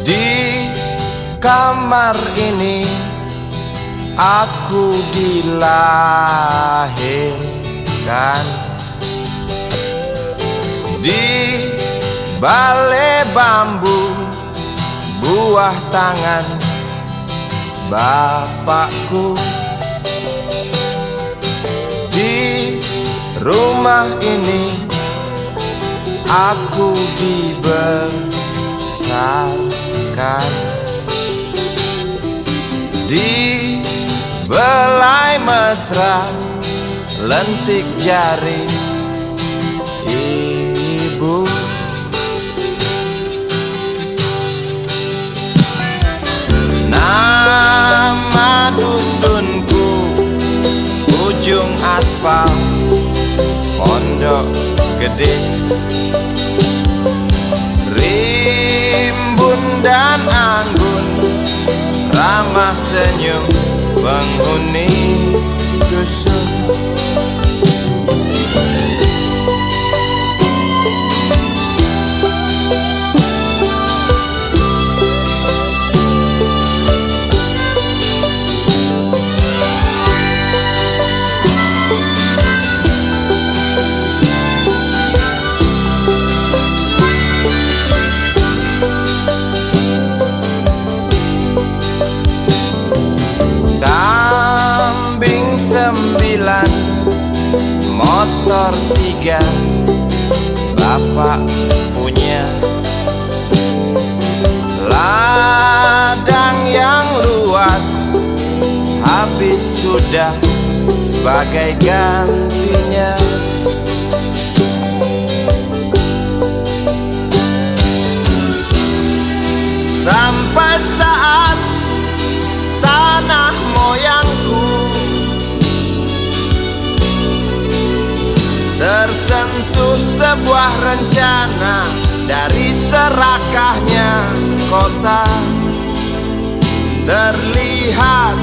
Di kamar ini aku dilahirkan, di balai bambu buah tangan bapakku. Di rumah ini aku dibesarkan, di belai mesra lentik jari ibu. Nama dusunku ujung aspal Pondok Gede. Rimbun dan anggun ramah senyum penghuni dusun. Kambing 9, motor 3, bapak punya. Ladang yang luas habis sudah sebagai gantinya. Sampai saat tanah moyangku tersentuh sebuah rencana dari serakahnya kota. Terlihat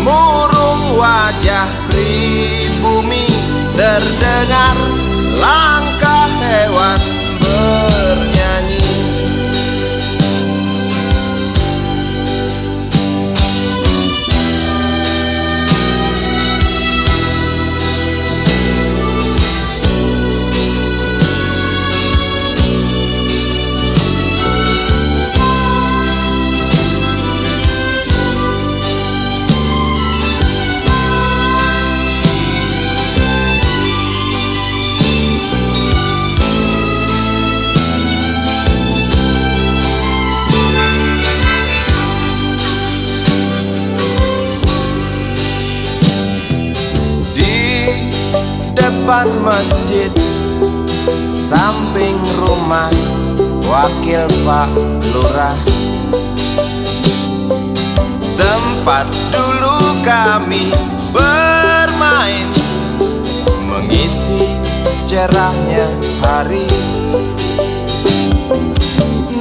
murung wajah pribumi, terdengar langkah hewan bernyanyi. Depan masjid samping rumah wakil Pak Lurah, tempat dulu kami bermain mengisi cerahnya hari.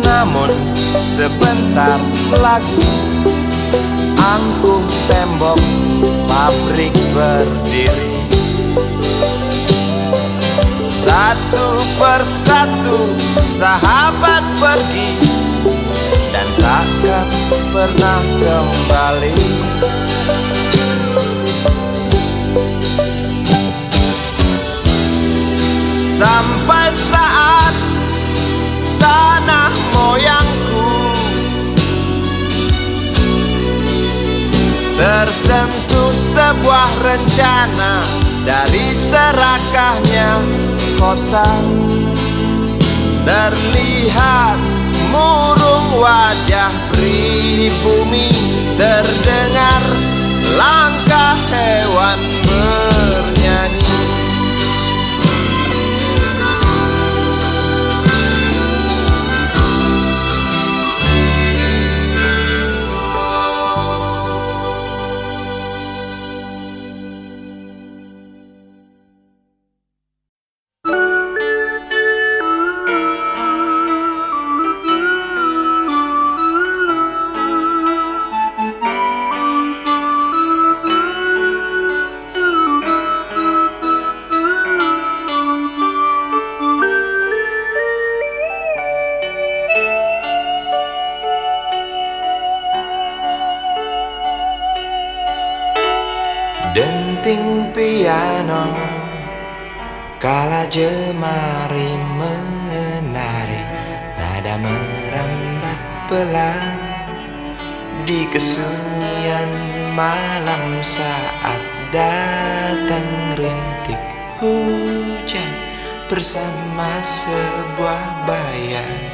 Namun sebentar lagi angkuh tembok pabrik berdiri. Satu persatu sahabat pergi dan takkan pernah kembali. Sampai saat tanah moyangku tersentuh sebuah rencana dari serakahnya kota. Terlihat murung wajah pribumi, terdengar langkah hewan bernyanyi. rinting piano kala jemari menari, nada merambat pelan di kesunyian malam saat datang rintik hujan bersama sebuah bayang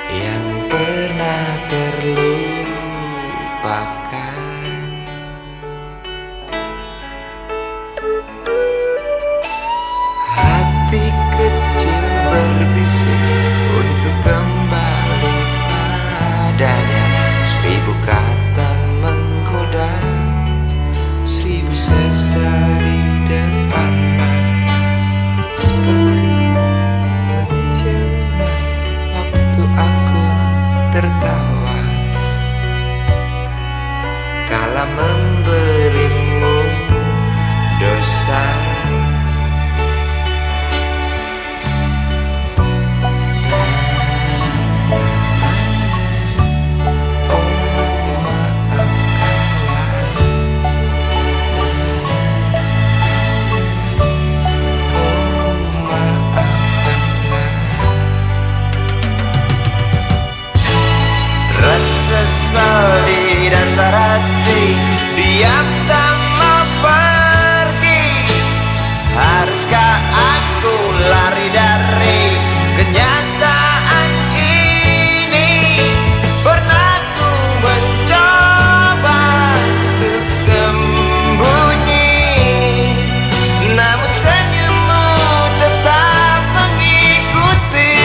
yang pernah terlupakan. Hati kecil berbisik untuk kembali padanya. 1000 kata menggoda, 1000 sesal di depan mata, seperti menjelma waktu aku tertawa kala memberimu dosa. Sesal di dasar hati, diam tak mau pergi. Haruskah aku lari dari kenyataan ini? Pernah ku mencoba untuk sembunyi, namun senyummu tetap mengikuti.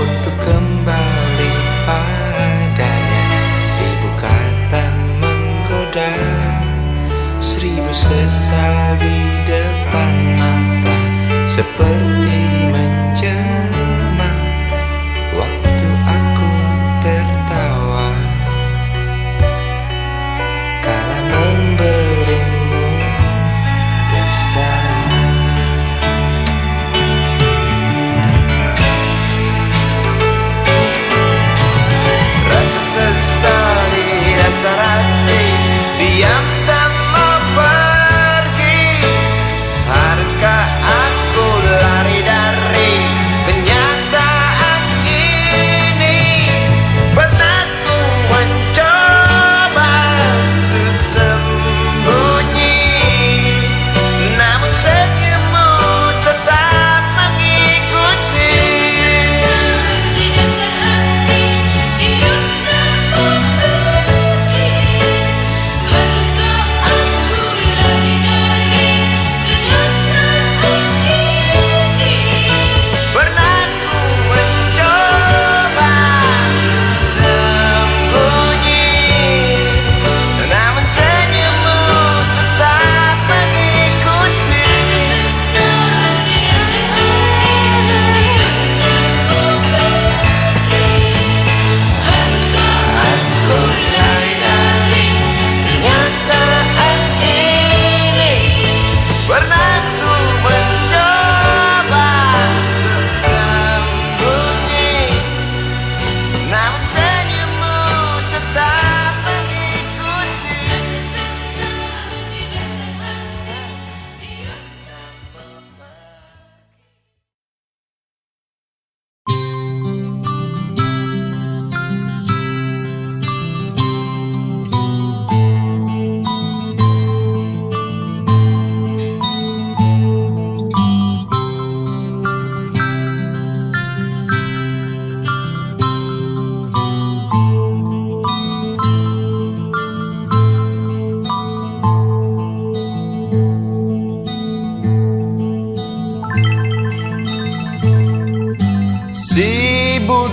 Untuk kembali padanya, 1000 kata menggoda, 1000 sesal di depan mata, seperti menjelma waktu aku tertawa kala memberimu dosa. Sesal di dasar hati, diam tak mau pergi. Haruskah aku lari dari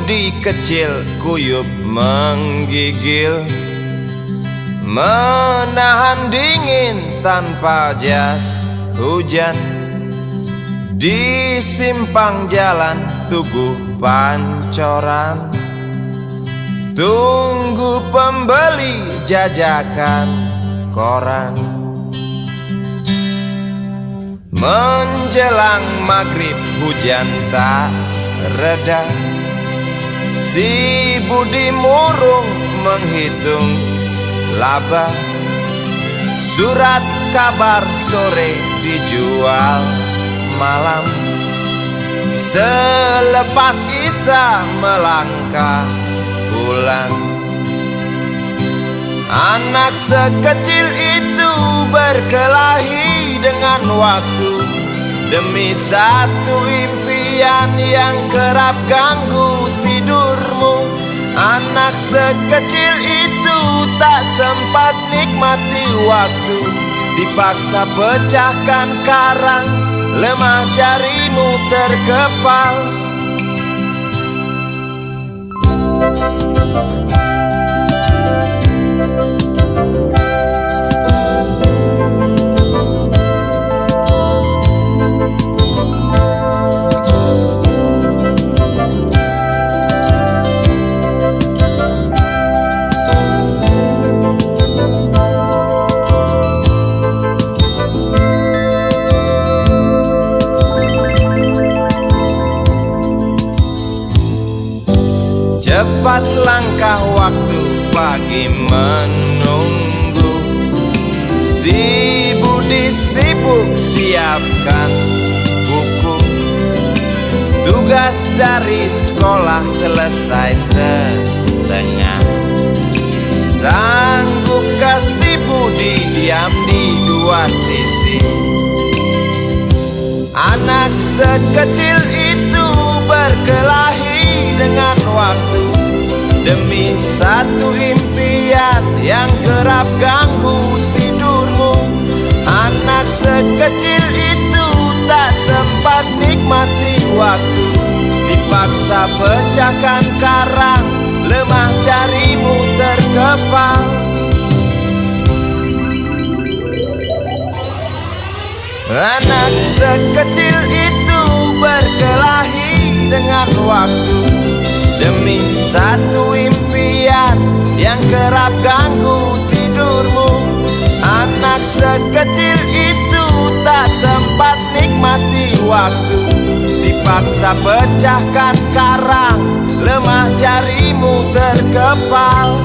budi kecil kuyup menggigil, menahan dingin tanpa jas hujan. Di simpang jalan Tugu Pancoran, tunggu pembeli jajakan koran. Menjelang maghrib hujan tak reda, si budi murung menghitung laba. Surat kabar sore dijual malam, selepas Isya melangkah pulang. Anak sekecil itu berkelahi dengan waktu demi satu impian yang kerap ganggu tidurmu. Anak sekecil itu tak sempat nikmati waktu, dipaksa pecahkan karang, lemah jarimu terkepal. Cepat langkah waktu, pagi menunggu. Si budi sibuk siapkan buku, tugas dari sekolah selesai setengah. Sanggup kasih budi diam di dua sisi. Anak sekecil itu berkelahi dengan waktu demi satu impian yang kerap ganggu tidurmu. Anak sekecil itu tak sempat nikmati waktu, dipaksa pecahkan karang, lemah jarimu terkepal. Anak sekecil itu berkelahi dengan waktu demi satu impian yang kerap ganggu tidurmu. Anak sekecil itu tak sempat nikmati waktu, dipaksa pecahkan karang, lemah jarimu terkepal.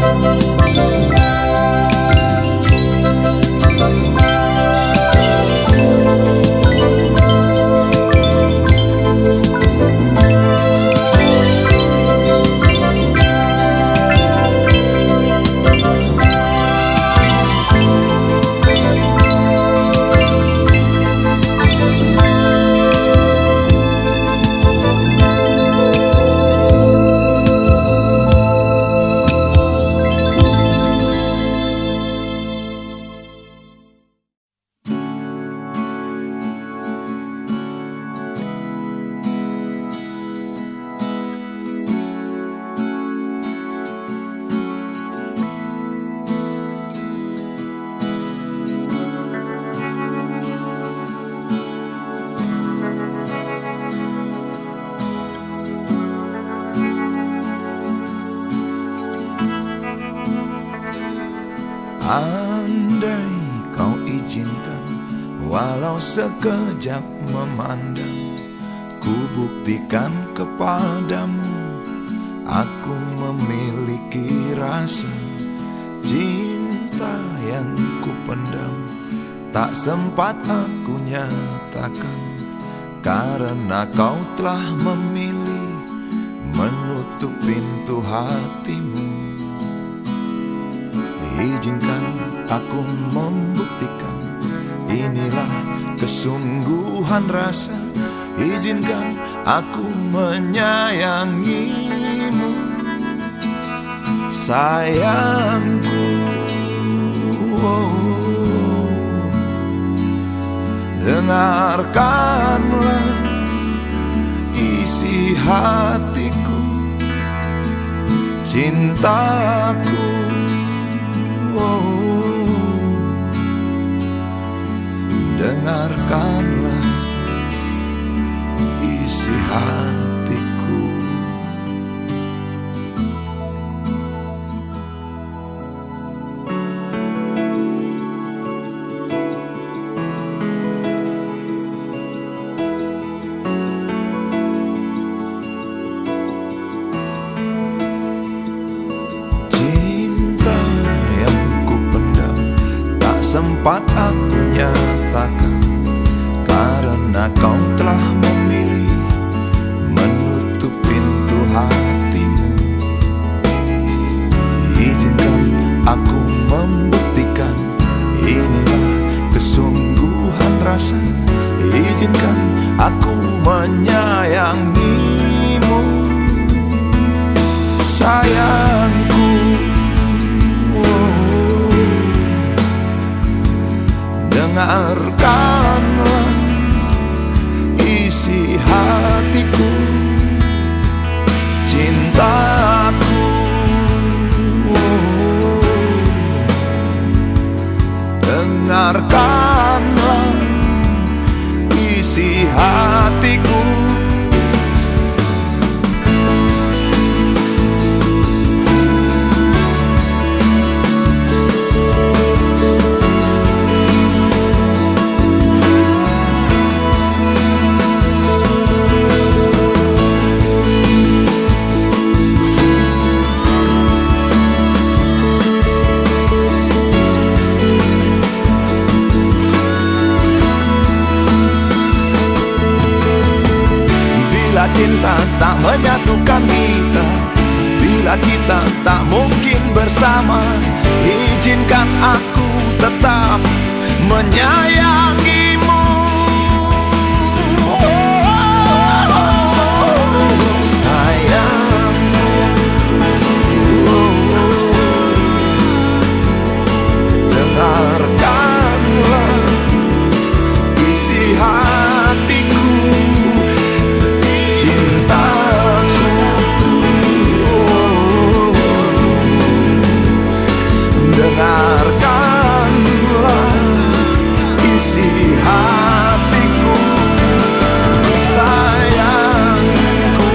Andai kau izinkan, walau sekejap memandang, ku buktikan kepadamu, aku memiliki rasa cinta yang ku pendam. Tak sempat aku nyatakan, karena kau telah memilih menutup pintu hatimu. Izinkan aku membuktikan, inilah kesungguhan rasa. Izinkan aku menyayangimu, sayangku. Dengarkanlah isi hatiku, cintaku. Dengarkanlah isi hatiku. Cinta yang kupendam tak sempat aku nyatakan, karena kau telah memilih menutup pintu hatimu. Izinkan aku membuktikan, inilah kesungguhan rasa. Izinkan aku menyayangimu, sayangku. Dengarkanlah isi hatiku, cintaku. Dengarkanlah isi hatiku. Bila cinta tak menyatukan kita, bila kita tak mungkin bersama, izinkan aku tetap menyayangimu. Sayangku, dengarkanlah isi hatiku, cintaku. Dengarkanlah isi hatiku, sayangku.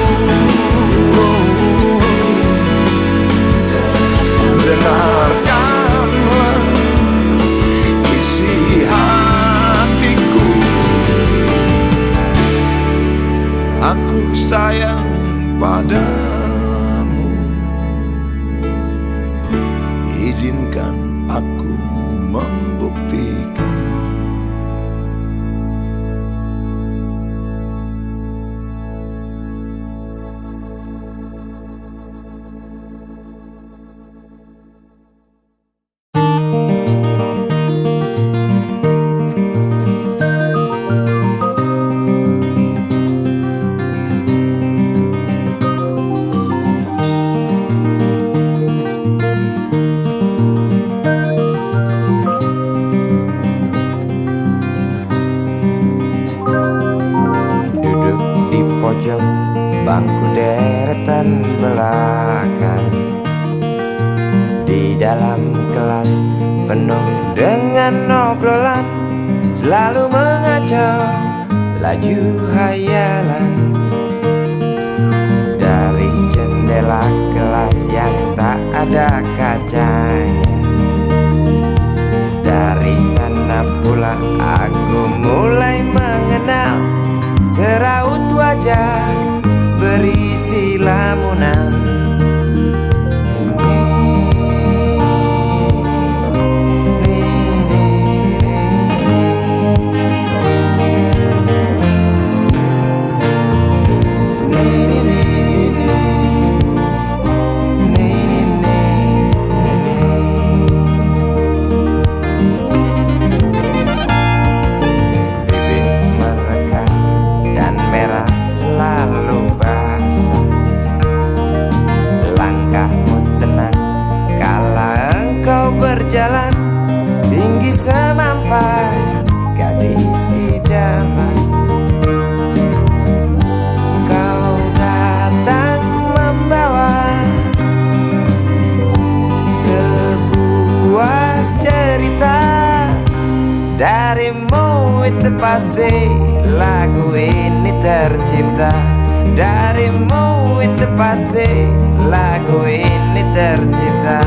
Dengarkanlah isi hatiku. Aku sayang padamu, izinkan aku membuktikan. Pojok bangku deretan belakang, di dalam kelas penuh dengan obrolan, selalu mengacau laju hayalan. Dari jendela kelas yang tak ada kacanya, dari sana pula aku mulai mengenal seraut wajah berisi lamunan. Bibir mereka dan merah selalu pasti lagu ini tercipta. Darimu itu pasti lagu ini tercipta.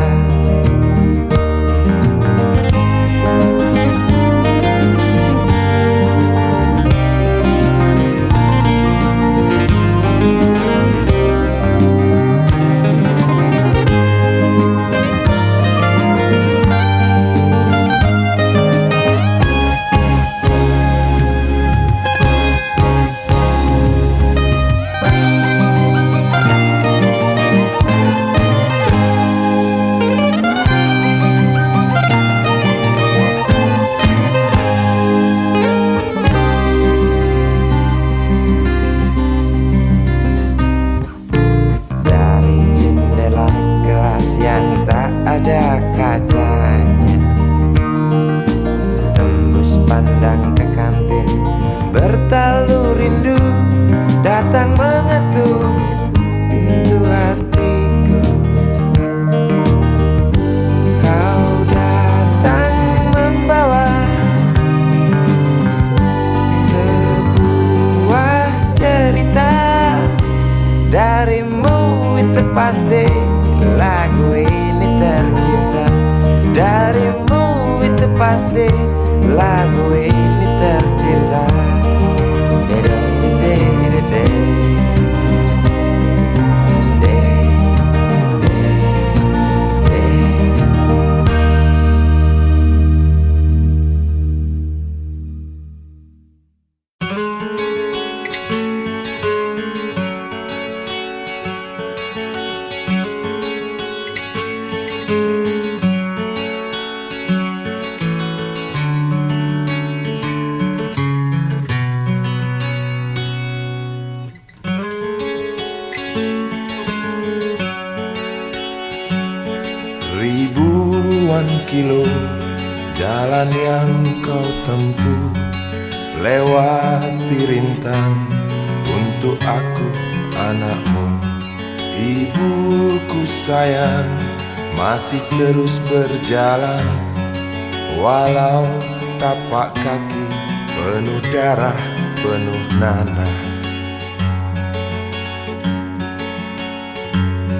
Ada kacanya, tembus pandang ke kantin, bertalu rindu datang mengetuk pintu hatiku. Kau datang membawa sebuah cerita. Darimu itu pasti lagu ini tercipta. Darimu itu pasti lagu ini tercipta. Ribuan kilo jalan yang kau tempuh, lewati rintang untuk aku anakmu. Ibuku sayang masih terus berjalan, walau tapak kaki penuh darah, penuh nanah.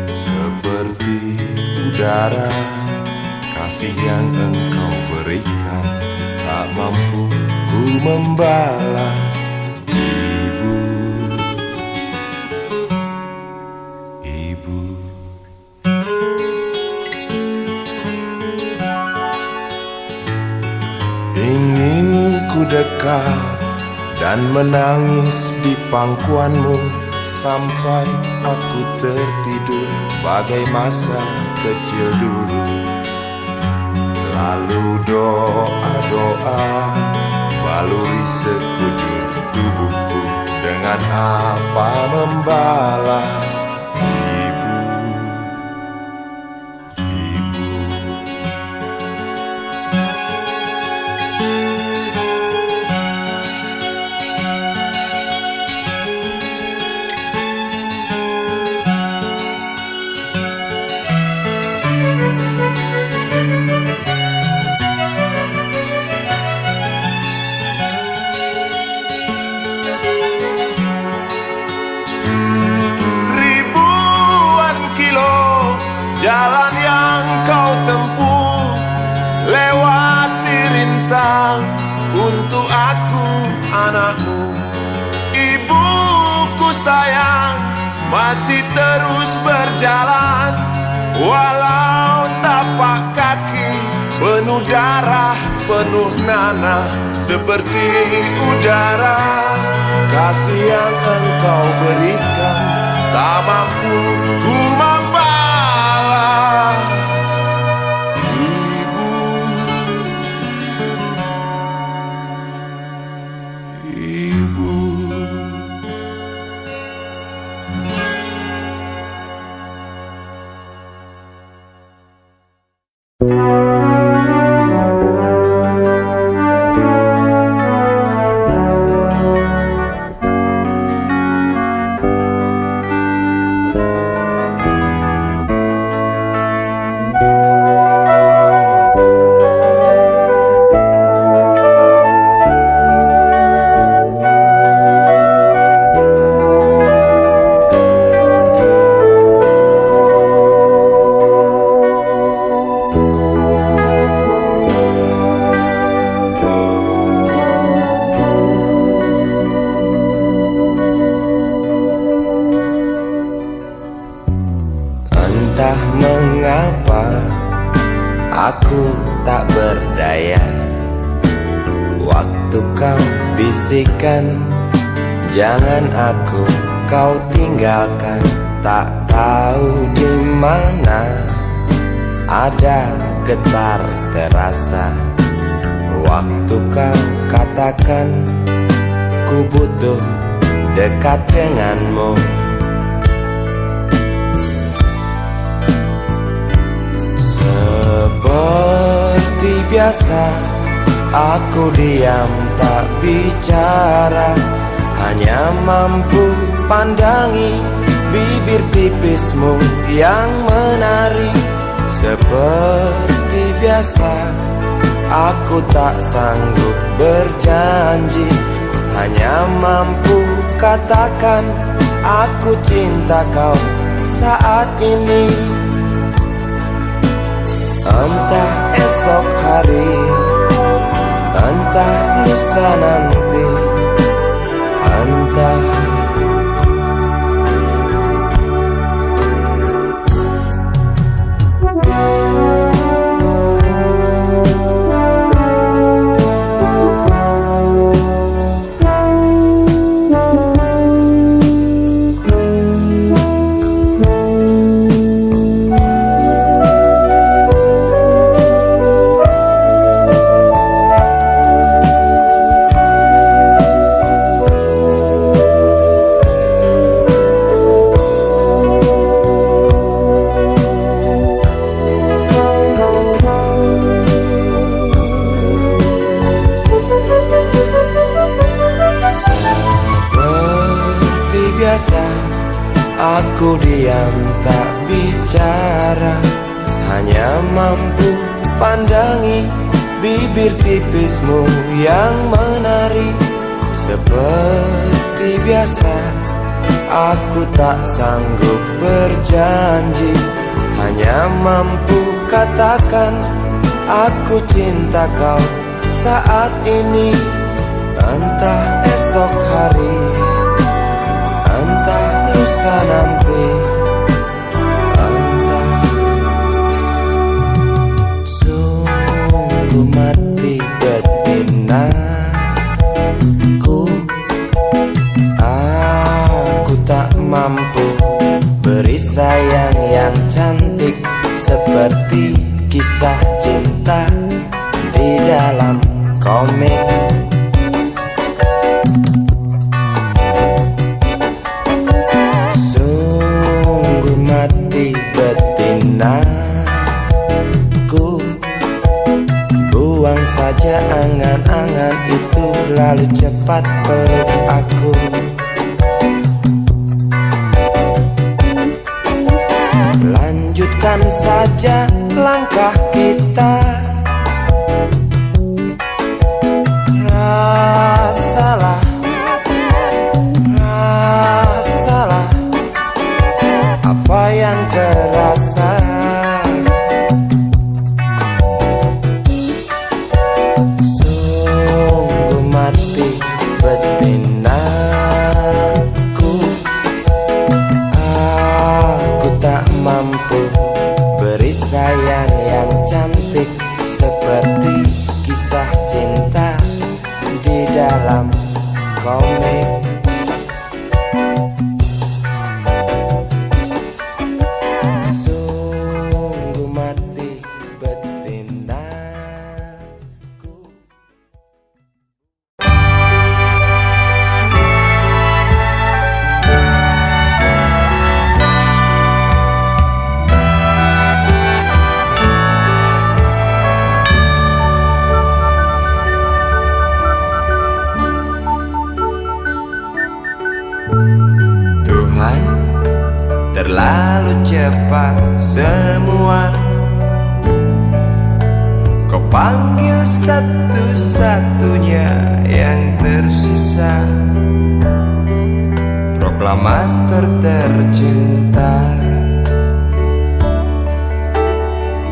Seperti udara, kasih yang engkau berikan tak mampu ku membalas. Ibu, ibu. Ingin ku dekat dan menangis di pangkuanmu sampai aku tertidur bagai masa kecil dulu. Lalu doa-doa baluri sekujur tubuhku, dengan apa membalas. Ibu, ibu. Jalan yang kau tempuh, lewati rintang untuk aku anakmu. Ibuku sayang masih terus berjalan, walau tapak kaki penuh darah, penuh nanah. Seperti udara, kasih yang engkau berikan tak mampu ku membalas. Ibu, ibu. bisikan, jangan aku kau tinggalkan. Tak tahu di mana ada getar terasa waktu kau katakan ku butuh dekat denganmu. Seperti biasa aku diam tak bicara, hanya mampu pandangi bibir tipismu yang menari. Seperti biasa aku tak sanggup berjanji, hanya mampu katakan aku cinta kau saat ini. Entah esok hari, entah lusa nanti, entah aku diam tak bicara, hanya mampu pandangi bibir tipismu yang menari. Seperti biasa aku tak sanggup berjanji, hanya mampu katakan aku cinta kau saat ini. Entah esok hari, entah lusa nanti, entah. Sungguh mati betinaku, aku tak mampu beri sayang yang cantik seperti kisah cinta di dalam komik. Betinaku, buang saja angan-angan itu, lalu cepat peluk aku. Lanjutkan saja langkah kita, rasalah apa yang terasa. Sungguh mati betinaku, aku tak mampu beri sayang yang cantik seperti kisah cinta di dalam komik. Terlalu cepat semua, kau panggil satu-satunya yang tersisa, proklamator tercinta.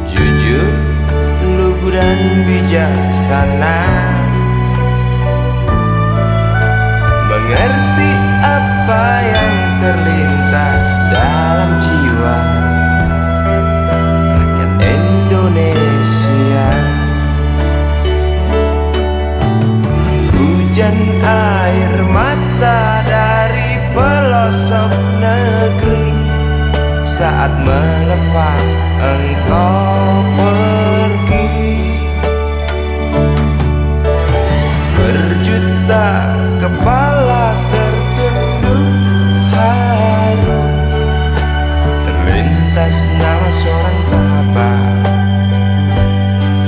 Jujur, lugu dan bijaksana, mengerti apa yang terlintas dalam jiwa rakyat Indonesia. Hujan saat melepas engkau pergi. Berjuta kepala tertunduk haru, terlintas nama seorang sahabat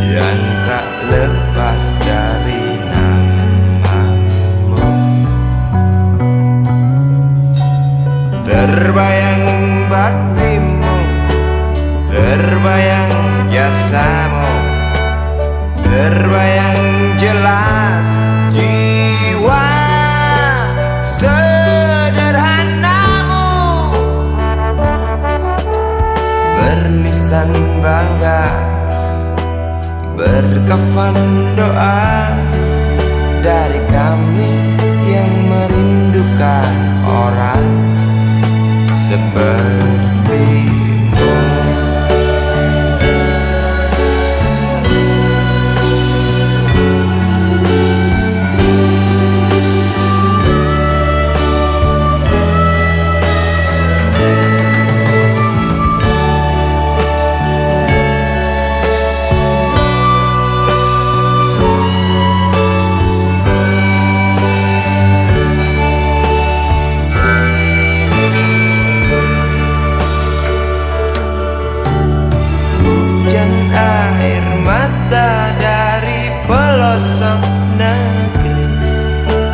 yang tak lepas dari namamu. Terbayang baktimu, terbayang jasamu, terbayang jelas jiwa sederhanamu. Bernisan bangga, berkafan doa dari kami yang merindukan orang sepertimu. Pelosok negeri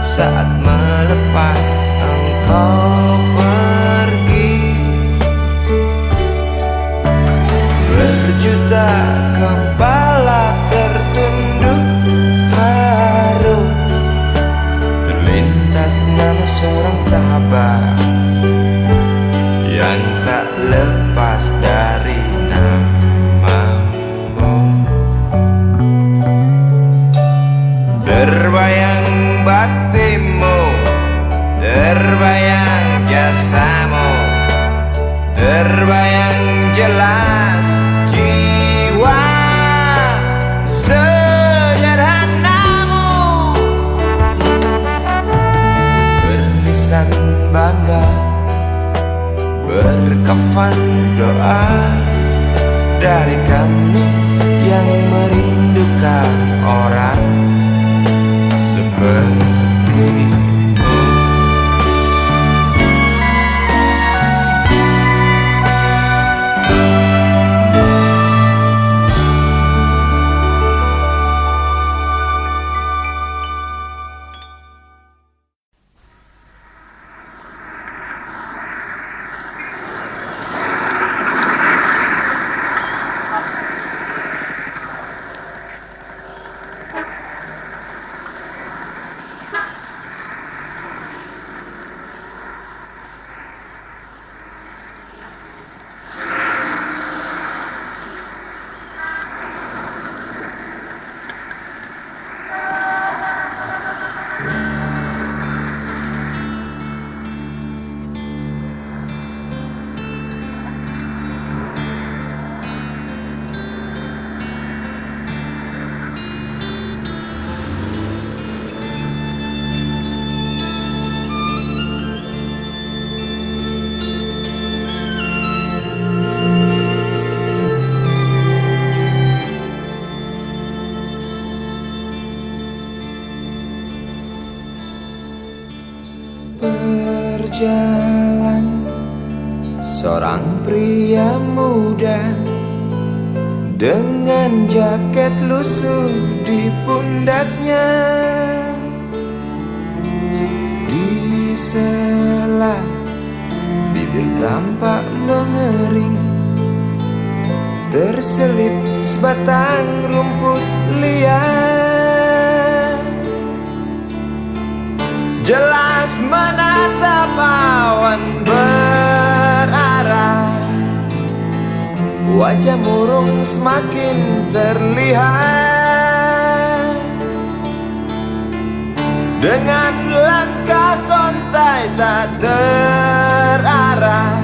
saat melepas engkau pergi. Berjuta kepala tertunduk haru, terlintas nama seorang sahabat yang tak lepas dari namamu. Terbayang baktimu, terbayang jasamu, terbayang jelas jiwa sederhanamu. Bernisan bangga, berkafan doa dari kami yang merindukan orang sepertimu. Berjalan seorang pria muda dengan jaket lusuh di pundaknya. Di sela bibir tampak mengering, terselip sebatang rumput liar. Jelas menatap awan berarah, wajah murung semakin terlihat. Dengan langkah kontai tak terarah,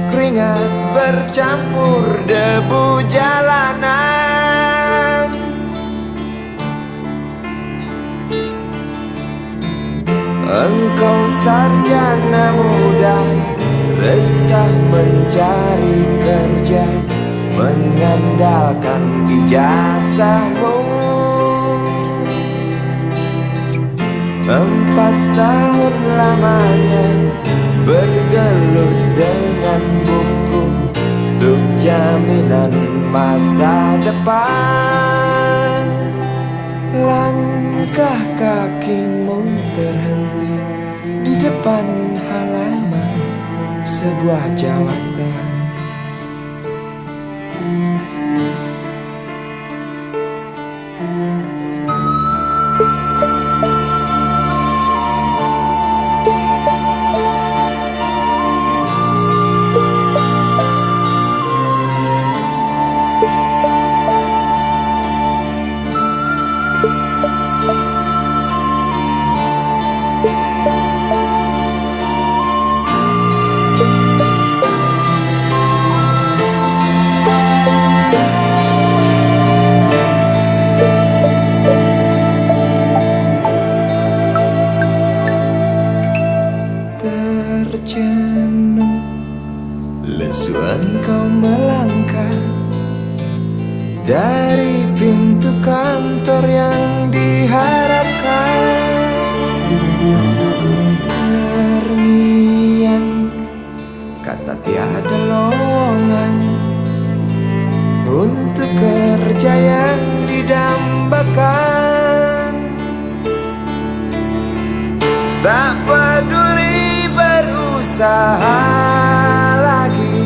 keringat bercampur debu jalanan. Engkau sarjana muda resah mencari kerja, mengandalkan ijazahmu. 4 tahun lamanya bergelut dengan buku untuk jaminan masa depan. Langkah kakimu terhenti di depan halaman sebuah jawatan. Terjenuh, lesu engkau melangkah dari pintu kantor yang diharapkan. Terngiang kata tiada lowongan untuk kerja yang didambakan. Tak peduli berusaha lagi,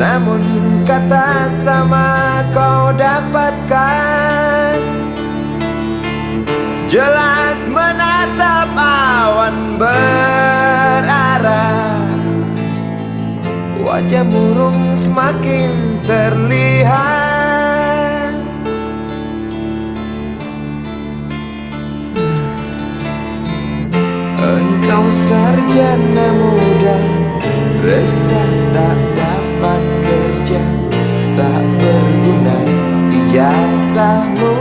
namun kata sama kau dapatkan. Jelas menatap awan berarah, wajah murung semakin terlihat. Engkau sarjana muda, resah tak dapat kerja, tak berguna ijazahmu.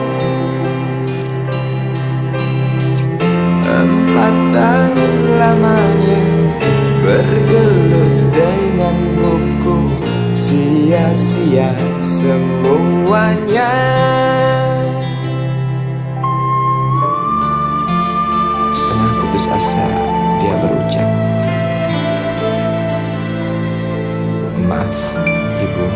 4 tahun lamanya bergelut dengan buku, sia-sia semuanya. Setengah putus asa dia berucap, "Maaf, Ibu."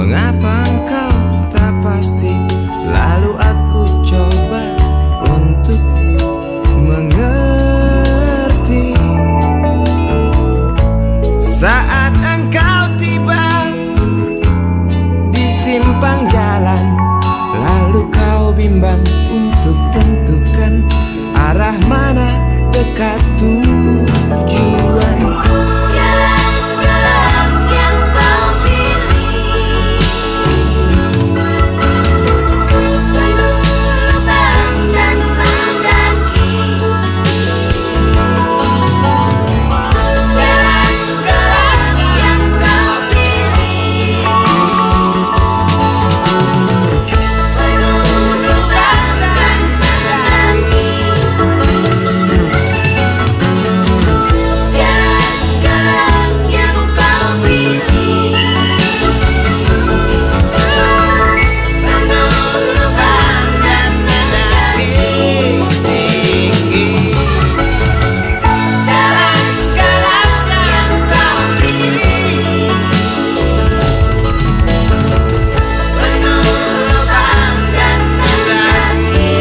Mengapa engkau tak pasti? Lalu aku coba untuk mengerti. Saat engkau tiba di simpang jalan, lalu kau bimbang untuk tentukan arah mana dekat tujuan. Jalan gelap yang kau pilih, penuh lubang dan mendaki. Jalan gelap yang kau pilih, penuh lubang dan mendaki. Jalan gelap yang kau pilih, penuh lubang dan mendaki. Jalan gelap yang kau pilih, penuh lubang dan mendaki.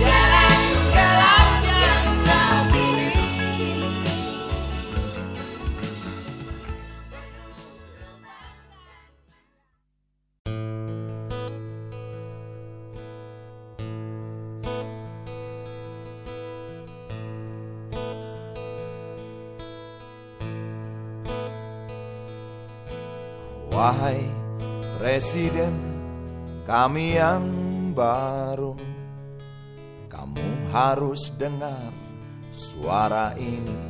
Jalan gelap yang kau pilih, Wahai Presiden kami yang baru, kamu harus dengar suara ini.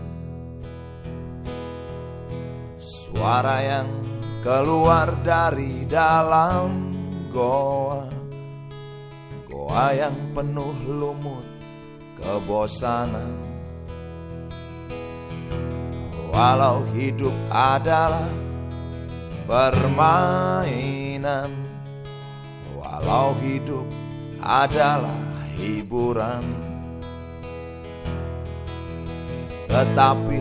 Suara yang keluar dari dalam goa, goa yang penuh lumut kebosanan. Walau hidup adalah permainan, walau hidup adalah hiburan, tetapi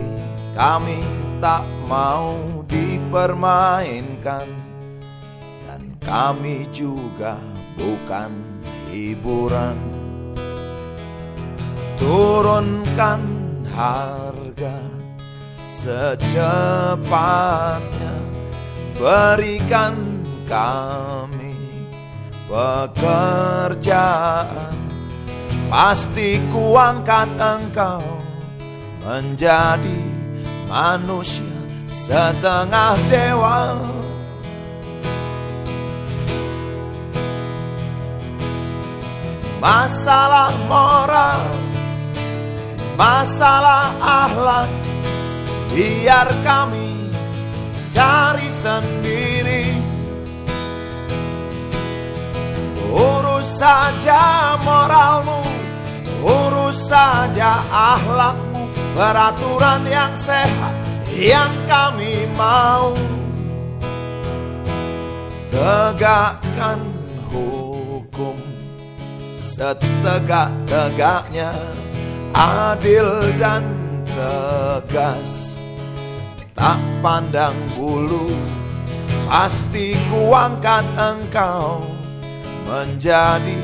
kami tak mau dipermainkan, dan kami juga bukan hiburan. Turunkan harga secepatnya, berikan kami pekerjaan. Pasti kuangkat engkau menjadi manusia setengah dewa. Masalah moral, masalah akhlak, biar kami cari sendiri. Urus saja moralmu, urus saja akhlakmu, peraturan yang sehat yang kami mau. Tegakkan hukum setegak-tegaknya, adil dan tegas, tak pandang bulu. Pasti kuangkat engkau menjadi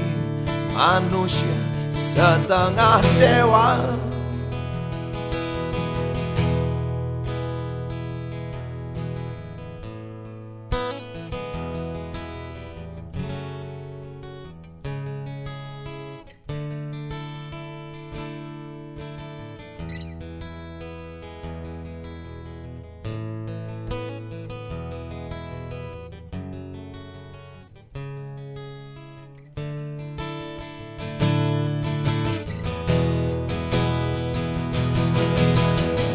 manusia setengah dewa.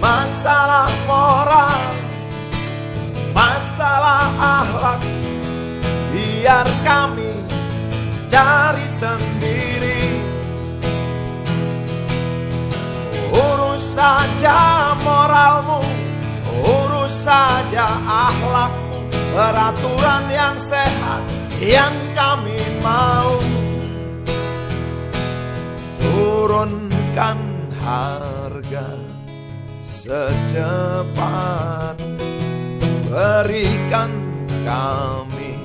Masalah moral, masalah akhlak, biar kami cari sendiri. Urus saja moralmu, urus saja saja akhlakmu, peraturan yang sehat yang kami mau. Turunkan harga secepat, berikan kami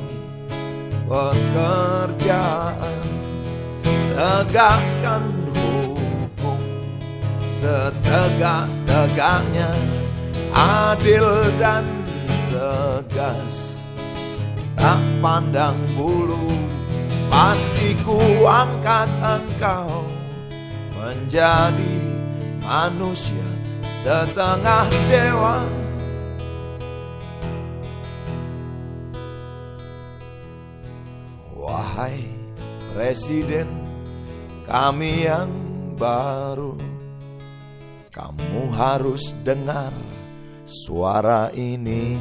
pekerjaan, tegakkan hukum setegak-tegaknya, adil dan tegas, tak pandang bulu. Pasti ku angkat engkau menjadi manusia setengah dewa. Wahai Presiden kami yang baru, kamu harus dengar suara ini.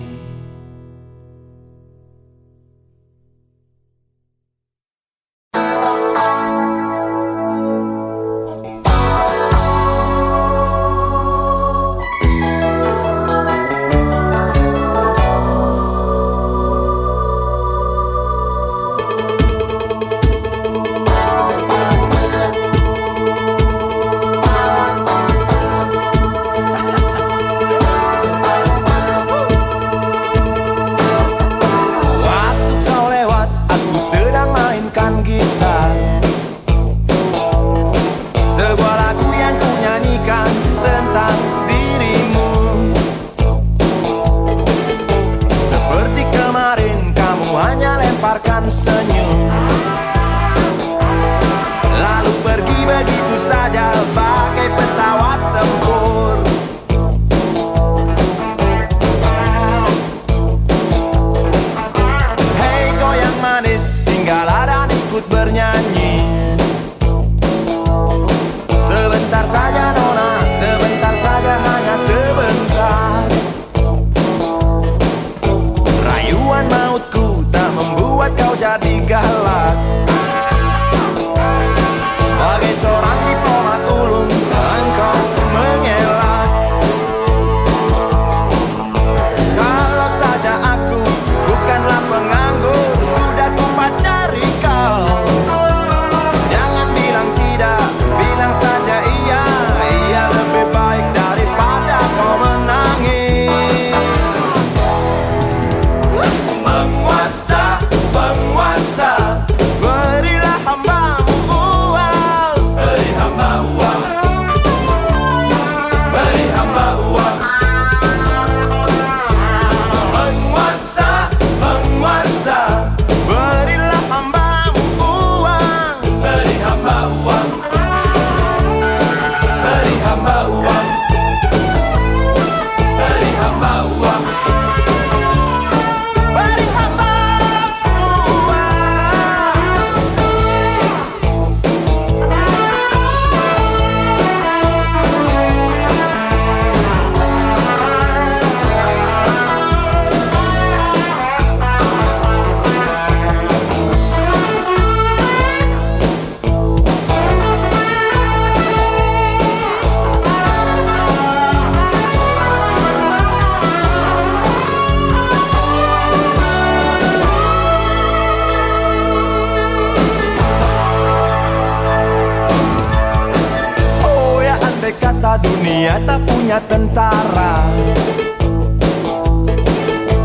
Dunia tak punya tentara,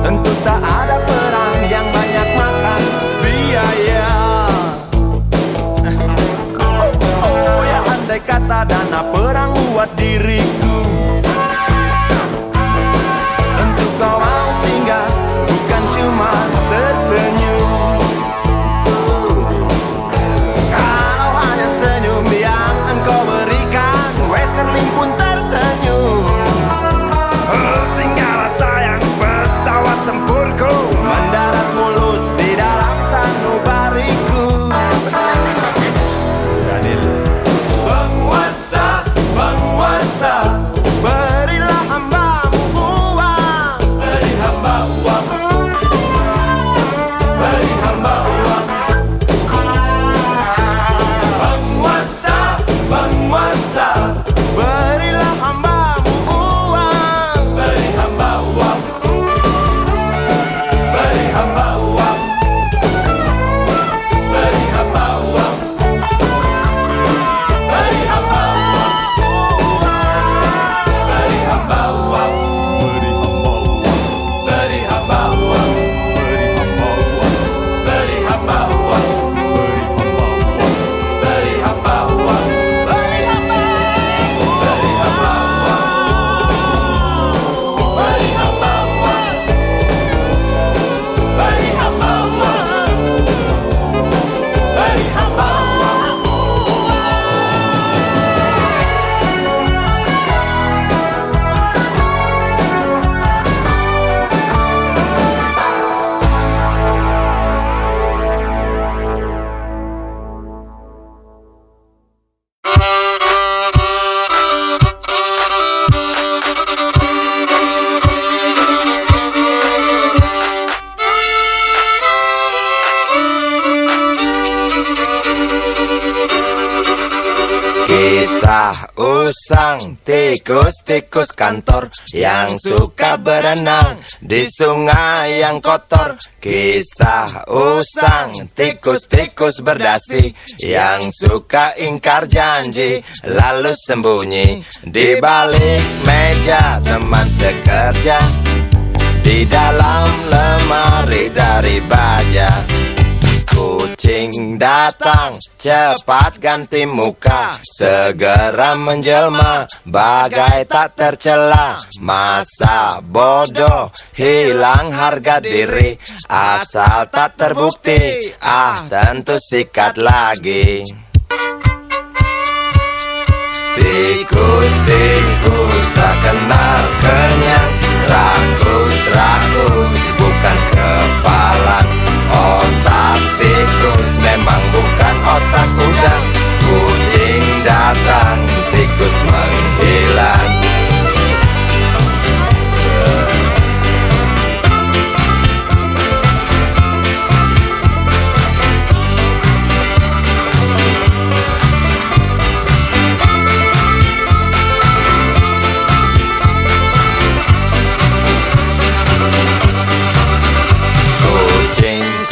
tentu tak ada perang yang banyak makan biaya. Oh ya, andai kata dana perang buat diriku, tentu kau mau singgah, bukan cuma tersenyum. Kalau hanya senyum yang engkau berikan, Westerling pun tersenyum. Singgahlah sayang, pesawat tempurku mendarat mulus di dalam sanubariku. Penguasa, penguasa, berilah hambamu uang, beri hamba uang. Kisah usang tikus-tikus kantor yang suka berenang di sungai yang kotor. Kisah usang tikus-tikus berdasi yang suka ingkar janji lalu sembunyi di balik meja teman sekerja, di dalam lemari dari baja. Kucing datang cepat ganti muka, segera menjelma bagai tak tercela. Masa bodoh hilang harga diri, asal tak terbukti tentu sikat lagi. Tikus-tikus tak kenal kenyang, rakus-rakus bukan kepalan. Otak tikus memang bukan otak udang. Kucing datang, tikus menghilang.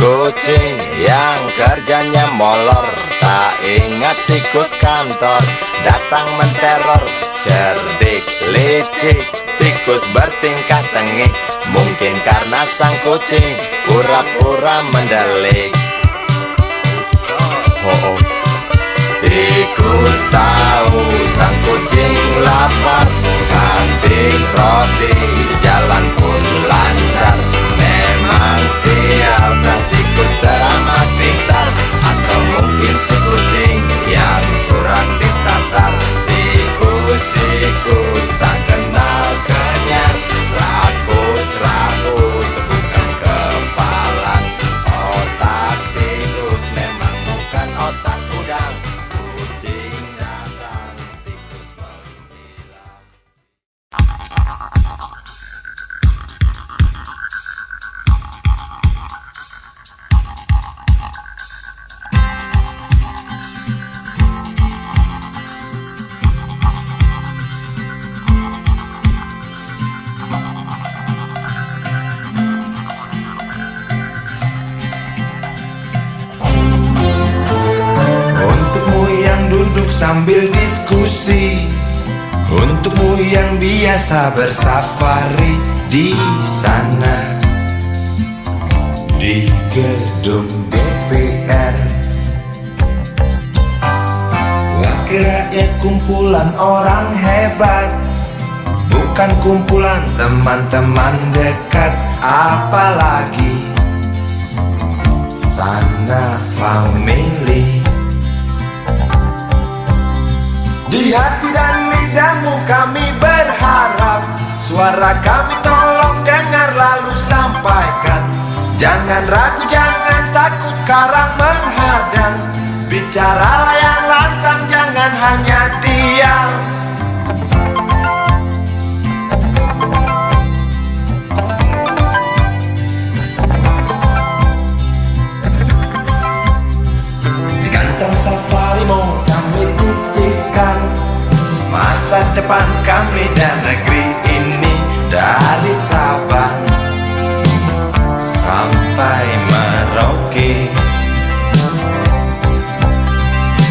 Kucing yang kerjanya molor, tak ingat tikus kantor datang menteror. Cerdik, licik, tikus bertingkah tengik, mungkin karena sang kucing pura-pura mendelik. Tikus tahu sang kucing lapar, kasih roti, jalan pun lancar. Memang sial sang tikus teramat pintar, atau mungkin si kucing yang kurang ditatar. Tikus-tikus tak kenal kenyang, rakus-rakus bukan kepalan. Otak tikus memang bukan otak udang. Kucing datang, tikus menghilang. Untukmu yang duduk sambil diskusi, untukmu yang biasa bersafari di sana, di gedung DPR. Wakil rakyat kumpulan orang hebat, bukan kumpulan teman-teman dekat. Apalagi sana family. Di hati dan lidahmu kami berharap, suara kami tolong dengar lalu sampaikan. Jangan ragu, jangan takut karang menghadang, bicaralah yang lantang, jangan hanya diam. Di kantong safari mau kami titipkan masa depan kami dan negeri ini, dari Sabang sampai Merauke.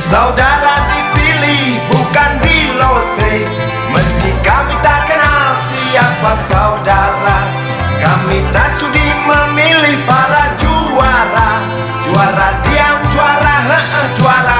Saudara dipilih bukan di lotre, meski kami tak kenal siapa saudara. Kami tak sudi memilih para juara, juara diam, juara juara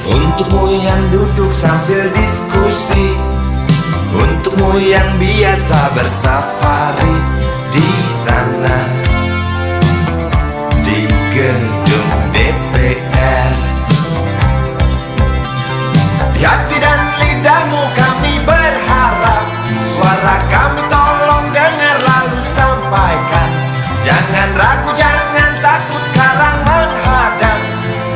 Untukmu yang duduk sambil diskusi, untukmu yang biasa bersafari di sana, di gedung DPR. Di hati dan lidahmu kami berharap, suara kami tolong dengar lalu sampaikan. Jangan ragu, jangan takut karang menghadang.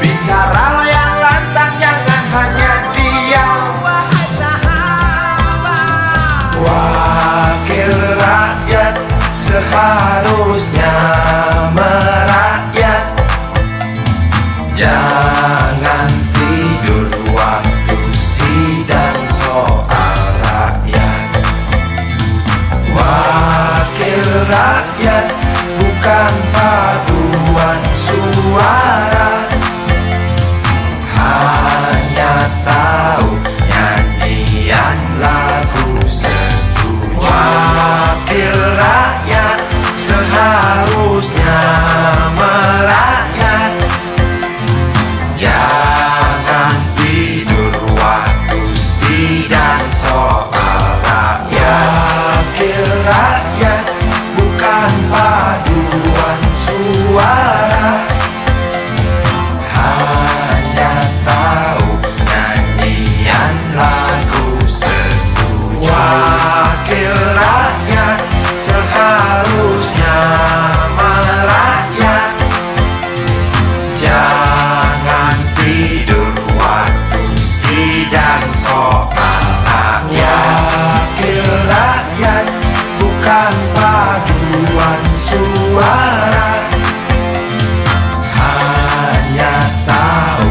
Bicaralah yang lantang, jangan hanya diam. Wahai sahabat, wakil rakyat seharusnya merakyat. Jangan tidur waktu sidang soal rakyat. Wakil rakyat bukan paduan suara, hanya tahu nyanyian lagu setuju. Wakil rakyat seharusnya merakyat. Jangan tidur waktu sidang soal rakyat. Wakil rakyat bukan paduan suara, hanya tahu nyanyian lagu setuju. Wakil rakyat seharusnya merakyat. Jangan tidur waktu sidang soal rakyat. Wakil rakyat bukan paduan suara, hanya tahu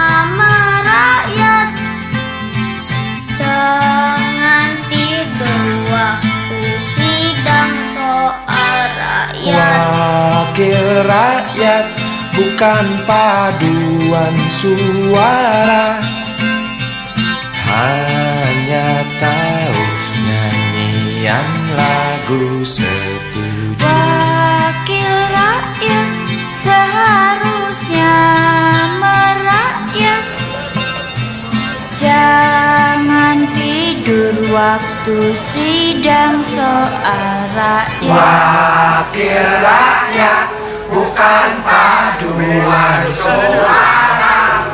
nyanyian lagu setuju. Wakil rakyat seharusnya merakyat. Jangan tidur waktu sidang soal rakyat. Wakil rakyat bukan paduan suara, hanya tahu nyanyian lagu setuju. Wakil rakyat seharusnya merakyat. Jangan tidur waktu sidang soal rakyat. Wakil rakyat bukan paduan suara,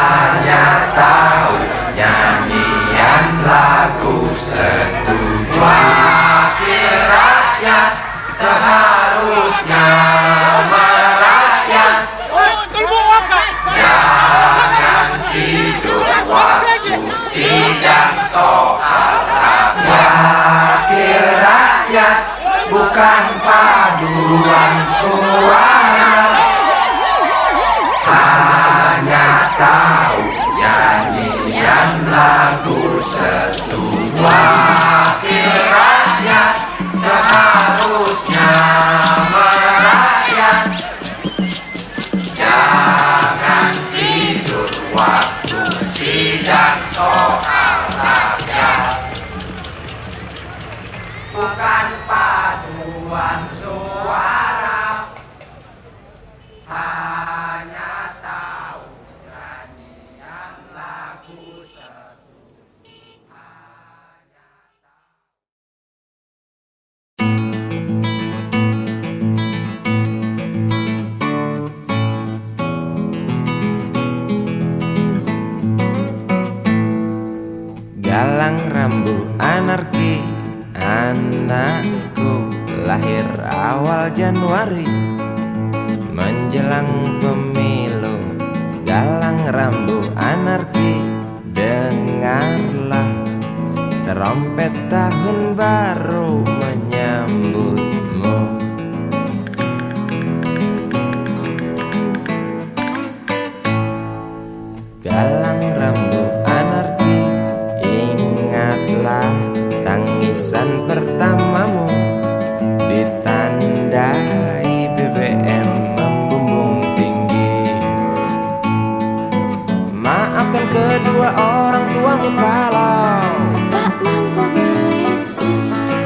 hanya tahu nyanyian lagu setuju. Wakil rakyat seharusnya merakyat. Jangan tidur waktu sidang soal rakyat. Wakil rakyat bukan paduan suara, hanya tahu nyanyian lagu setuju. Wakil rakyat seharusnya merakyat. Jangan tidur waktu sidang soal rakyat. Bukan paduan suara, hanya tahu nyanyian lagu setuju. Galang rambu anarki, anakku lahir awal Januari menjelang pemilu. Galang rambu anarki, dengarlah trompet tahun baru menyambutmu. Galang rambu anarki, ingatlah tangisan pertamamu ditandai BBM membumbung tinggi. Maafkan kedua orang tuamu kalau Tak mampu beli susu.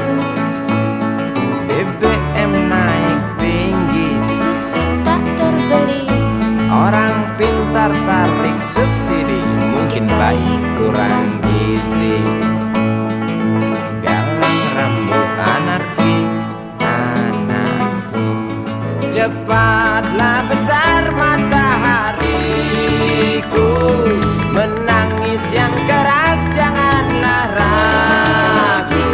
Cepatlah besar matahariku, menangis yang keras janganlah ragu.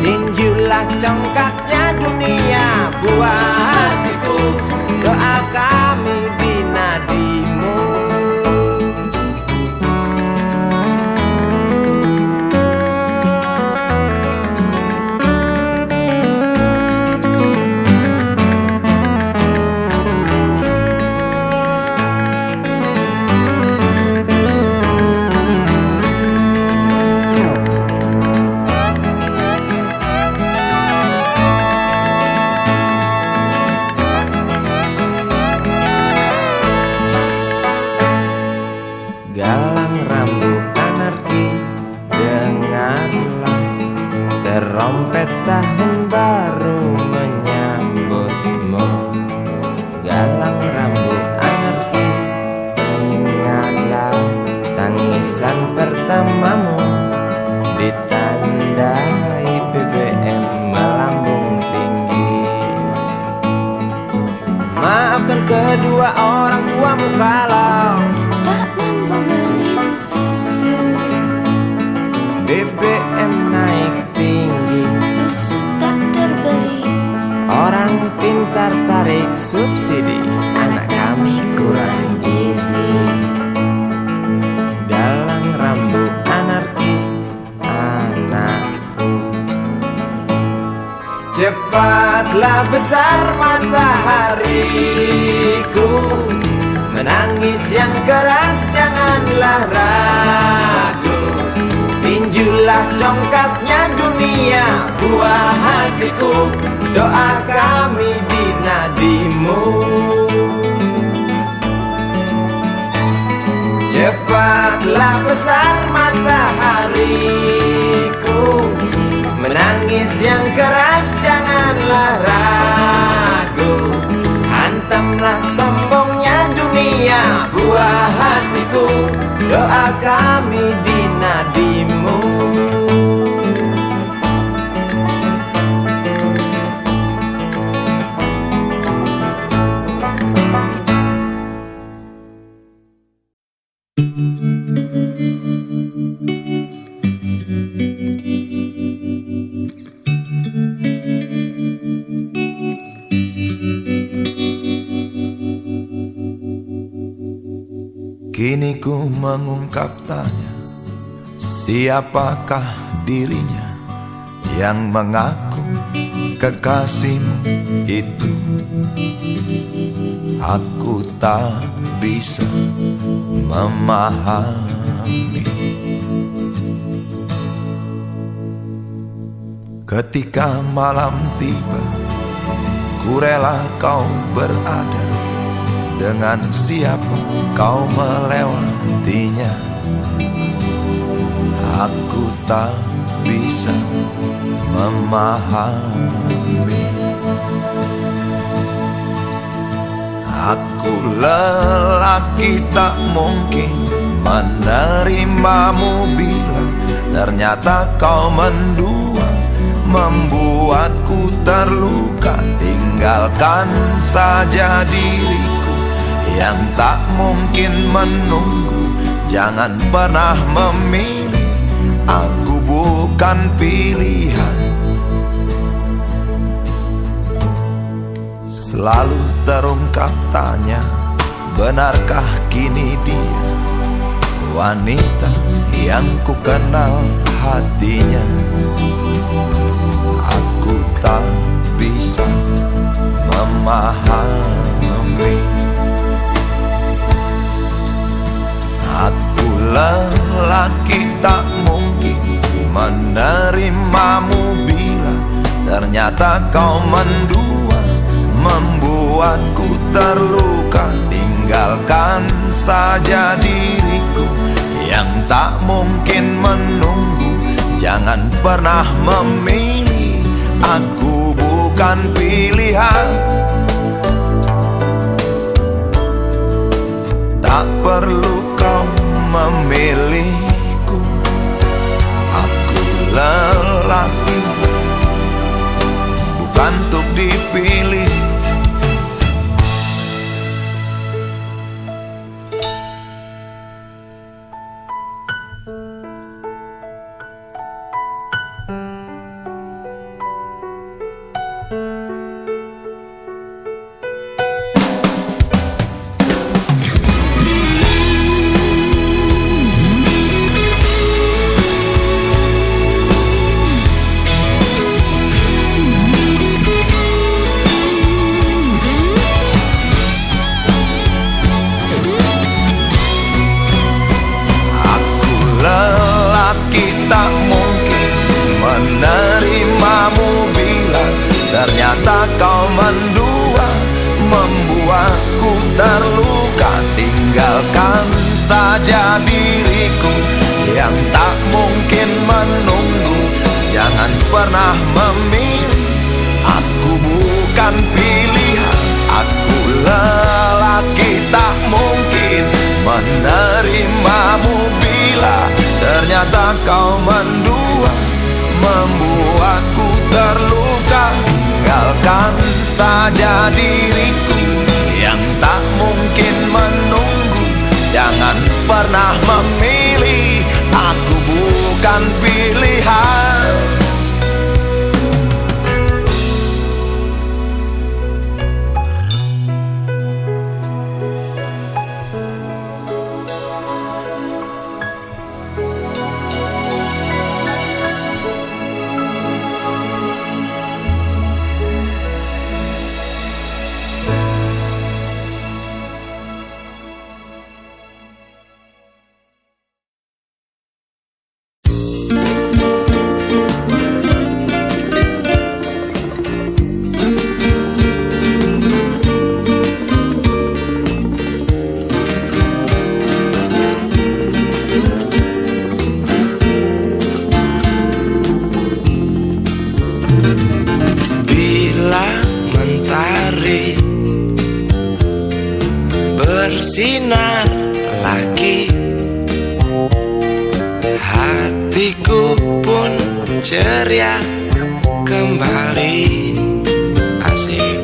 Tinjulah congkaknya dunia buah hatiku, doa kami di nadimu. Galang rambut anarki, dengarlah terompet tahun baru menyambutmu. Galang rambut anarki, ingatlah tangisan pertamamu, ditandai BBM melambung tinggi. Maafkan kedua orang tuamu kalau tak mampu beli susu, BBM naik tinggi, susu tak terbeli. orang pintar tarik subsidi, anak kami kurang gizi. Galang rambut anarki, anakku. Cepatlah besar matahariku, menangis yang keras janganlah ragu. Tinjulah congkaknya dunia buah hatiku, doa kami di nadimu. Cepatlah besar matahariku, menangis yang keras janganlah ragu. Hantamlah sombongnya dunia buah hatiku, doa kami di nadimu. Kini ku mengungkap tanya, siapakah dirinya yang mengaku kekasihmu itu? Aku tak bisa memahami. Ketika malam tiba, ku rela kau berada. Dengan siapa kau melewatinya, aku tak bisa memahami. Aku lelaki tak mungkin menerimamu bila ternyata kau mendua, membuatku terluka. Tinggalkan saja diriku yang tak mungkin menunggu. Jangan pernah memilih, aku bukan pilihan. Selalu terungkap tanya, benarkah kini dia wanita yang ku kenal hatinya? Aku tak bisa memahami. Aku lelaki tak mungkin menerimamu bila ternyata kau mendua, membuatku terluka. Tinggalkan saja diriku yang tak mungkin menunggu. Jangan pernah memilih, aku bukan pilihan. Tak perlu kau memilihku, aku lelaki bukan untuk dipilih. terluka. Tinggalkan saja diriku yang tak mungkin menunggu. Jangan pernah memilih, aku bukan pilihan. Aku lelaki tak mungkin menerimamu bila ternyata kau mendua, membuatku terluka. Tinggalkan saja diriku yang tak mungkin menunggu. Jangan pernah memilih, aku bukan pilihan. Bersinar lagi, hatiku pun ceria kembali. Asik.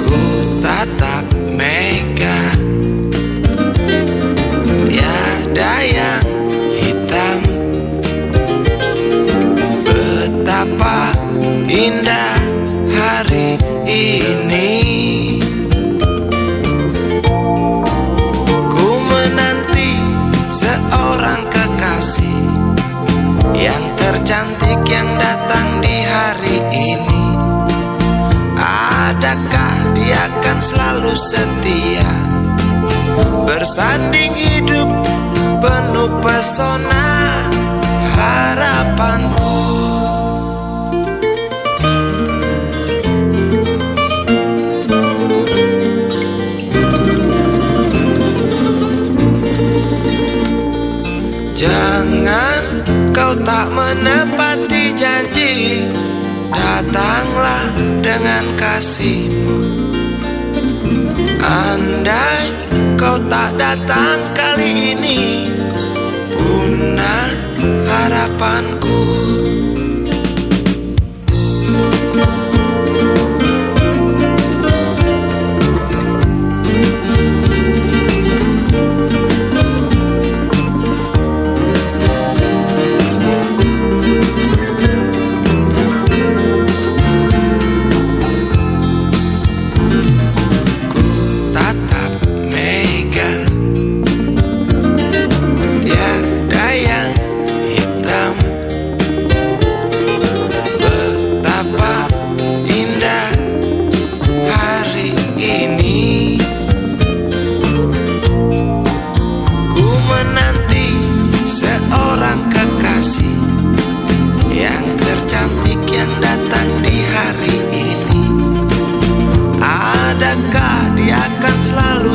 Ku tatap mega, tiada yang hitam. Betapa indah hari ini. Seorang kekasih yang tercantik yang datang di hari ini. Adakah dia akan selalu setia, bersanding hidup penuh pesona harapanku. Jangan kau tak menepati janji, datanglah dengan kasihmu. Andai kau tak datang kali ini, punah harapanku.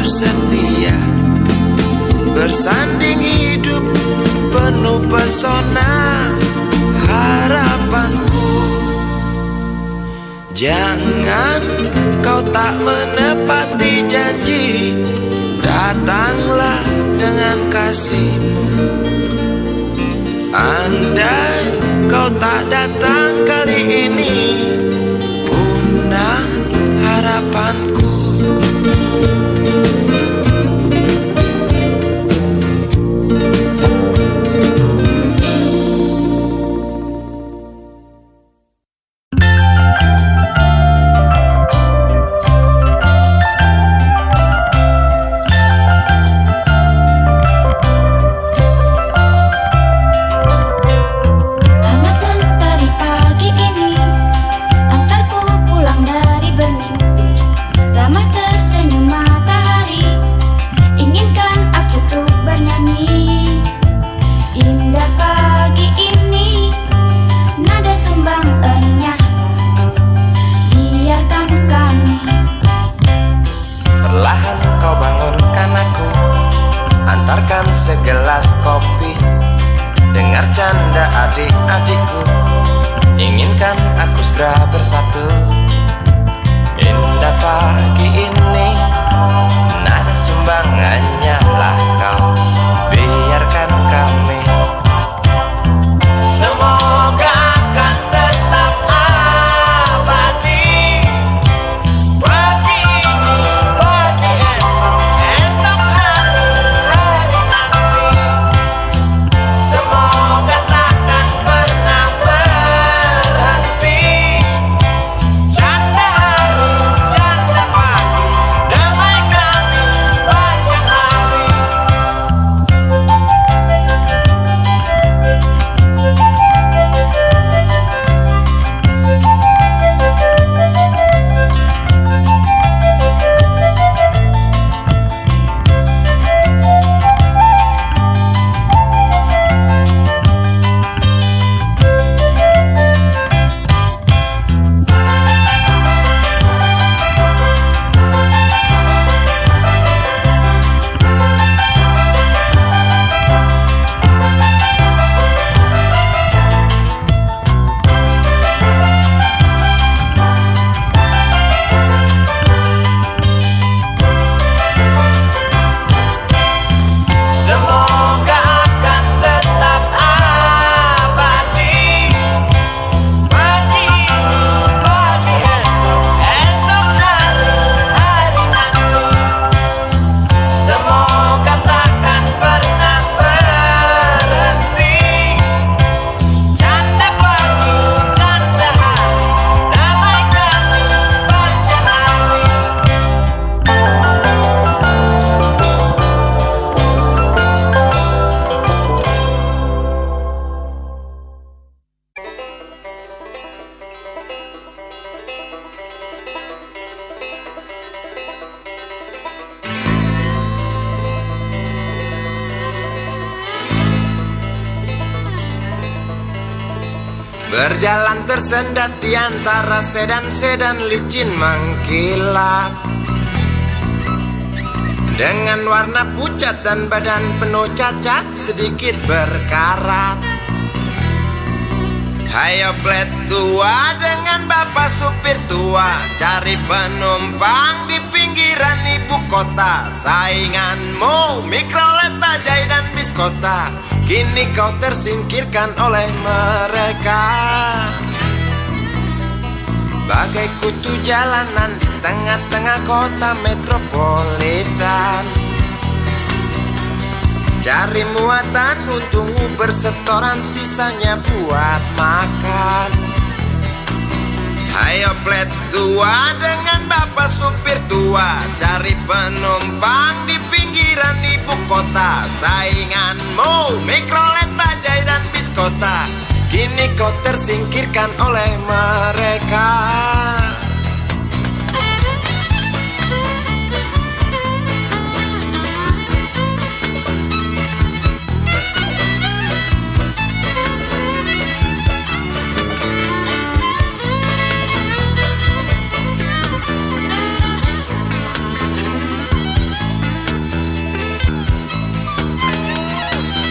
Setia, bersanding hidup penuh pesona harapanku. Jangan kau tak menepati janji, datanglah dengan kasihmu. Andai kau tak datang kali ini, punah harapanku. satu. Indah pagi ini, nada sumbangannya lah kau. Biarkan kami. Semoga akan tetap abadi. Pagi ini, pagi esok, esok hari, hari nanti. Semoga takkan pernah berhenti. Canda hari, canda pagi, damai kami sepanjang hari. Semoga akan tetap abadi. Pagi ini, pagi esok, esok hari, hari nanti. Semoga takkan pernah berhenti. Canda pagi, canda hari, damai kami sepanjang hari. Berjalan tersendat di antara sedan-sedan licin mengkilat, dengan warna pucat dan badan penuh cacat sedikit berkarat. Hayo plet tua dengan bapak supir tua, cari penumpang di pinggiran ibu kota. Sainganmu Mikrolet, Bajai dan Biskota, kini kau tersingkirkan oleh mereka. Bagai kutu jalanan di tengah-tengah kota metropolitan, cari muatan untungmu bersetoran, sisanya buat makan. Hayo plet tua dengan bapak supir tua, cari penumpang di pinggiran ibu kota. Sainganmu Mikrolet, Bajai dan Biskota, kini kau tersingkirkan oleh mereka.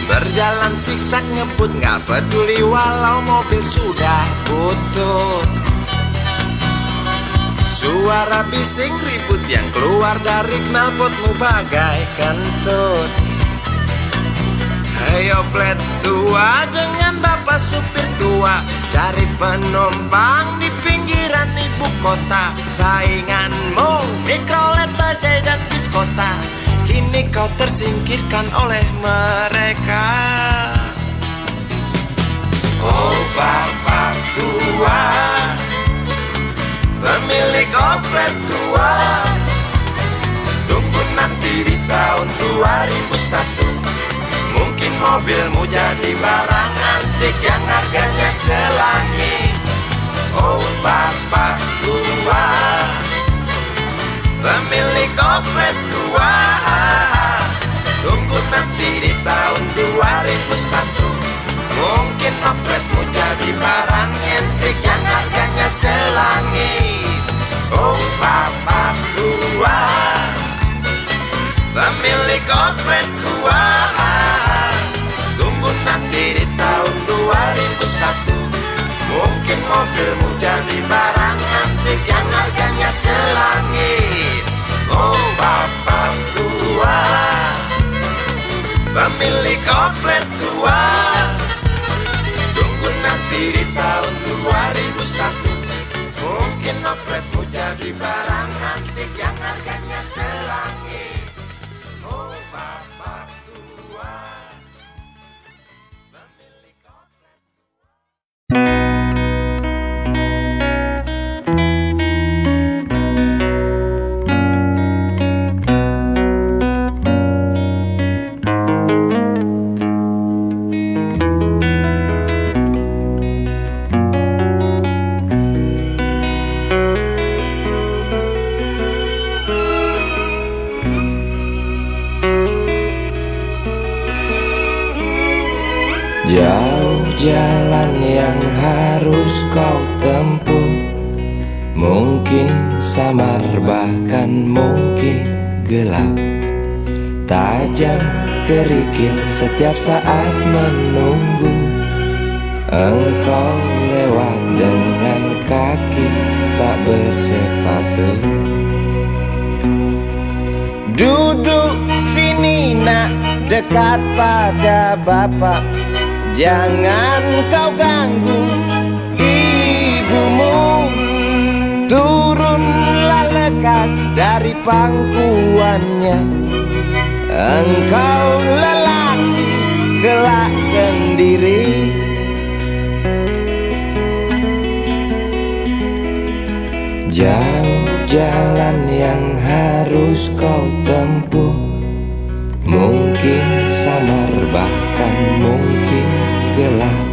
Berjalan siksak ngebut, gak peduli walau mobil sudah butut. Suara bising ribut yang keluar dari knalpotmu bagai kentut. Hayo plet tua dengan bapak supir tua, cari penumpang di pinggiran ibu kota. Sainganmu Mikrolet, Bajai dan Biskota, kini kau tersingkirkan oleh mereka. Oh bapak tua, pemilik oplet tua, tunggu nanti di tahun 2001, mungkin mobilmu jadi barang antik yang harganya selangit. Oh bapak tua, pemilik oplet tua, tunggu nanti di tahun 2001, mungkin opletmu jadi barang antik yang harganya selangit. Oh bapak tua, pemilik oplet tua, tunggu nanti di tahun 2001, mungkin mobilmu jadi barang antik yang harganya selangit. Oh bapak tua, pemilik oplet tua, tunggu nanti di tahun 2001 mungkin opletmu jadi barang antik yang harganya selangit. Oh bapak tua, pemilik oplet. Jauh jalan yang harus kau tempuh, mungkin samar bahkan mungkin gelap, tajam kerikil setiap saat menunggu. Engkau lewat dengan kaki tak bersepatu. Duduk sini nak, dekat pada bapak, jangan kau ganggu ibumu. Turunlah lekas dari pangkuannya, engkau lelaki kelak sendiri. Jauh jalan yang harus kau tempuh, mungkin samar bahkan mungkin gelap.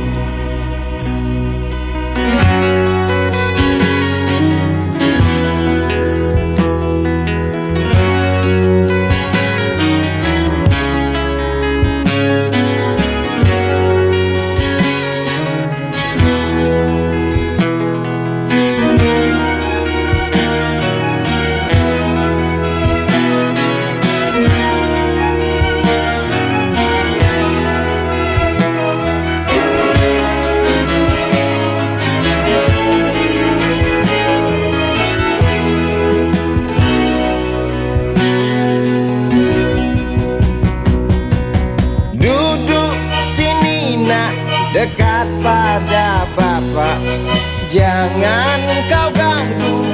Dekat pada bapak, jangan kau ganggu